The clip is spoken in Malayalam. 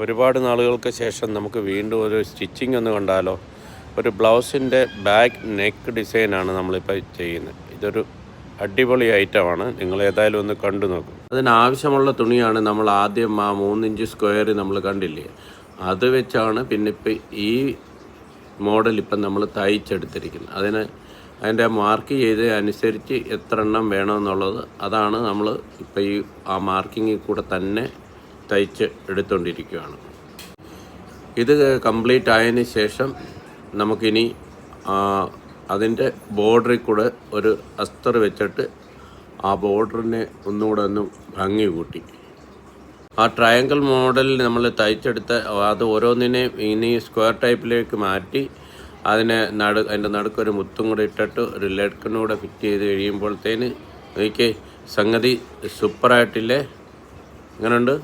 ഒരുപാട് നാളുകൾക്ക് ശേഷം നമുക്ക് വീണ്ടും ഒരു സ്റ്റിച്ചിങ് ഒന്ന് കണ്ടാലോ. ഒരു ബ്ലൗസിൻ്റെ ബാക്ക് നെക്ക് ഡിസൈനാണ് നമ്മളിപ്പോൾ ചെയ്യുന്നത്. ഇതൊരു അടിപൊളി ഐറ്റമാണ്. നിങ്ങൾ ഏതായാലും ഒന്ന് കണ്ടു നോക്കും. അതിനാവശ്യമുള്ള തുണിയാണ് നമ്മൾ ആദ്യം ആ 3 ഇഞ്ച് സ്ക്വയർ നമ്മൾ കണ്ടില്ലേ, അത് വെച്ചാണ് പിന്നെ ഇപ്പം ഈ മോഡൽ ഇപ്പം നമ്മൾ തയ്ച്ചെടുത്തിരിക്കുന്നത്. അതിൻ്റെ മാർക്ക് ചെയ്ത് അനുസരിച്ച് എത്ര എണ്ണം വേണമെന്നുള്ളത് അതാണ് നമ്മൾ ഇപ്പോൾ ഈ ആ മാർക്കിങ്ങിൽ കൂടെ തന്നെ തയ്ച്ച് എടുത്തുകൊണ്ടിരിക്കുകയാണ്. ഇത് കംപ്ലീറ്റ് ആയതിന് ശേഷം നമുക്കിനി അതിൻ്റെ ബോർഡറിൽ കൂടെ ഒരു അസ്തർ വെച്ചിട്ട് ആ ബോർഡറിനെ ഒന്നുകൂടെ ഒന്ന് ഭംഗി കൂട്ടി ആ ട്രയാങ്കിൾ മോഡലിൽ നമ്മൾ തയ്ച്ചെടുത്ത അത് ഓരോന്നിനെയും ഇനി സ്ക്വയർ ടൈപ്പിലേക്ക് മാറ്റി അതിൻ്റെ നടുക്കൊരു മുത്തും കൂടെ ഇട്ടിട്ട് ഒരു ലഡ്കനും കൂടെ ഫിറ്റ് ചെയ്ത് കഴിയുമ്പോഴത്തേന് എനിക്ക് സംഗതി സൂപ്പറായിട്ടില്ലേ? എങ്ങനെയുണ്ട്?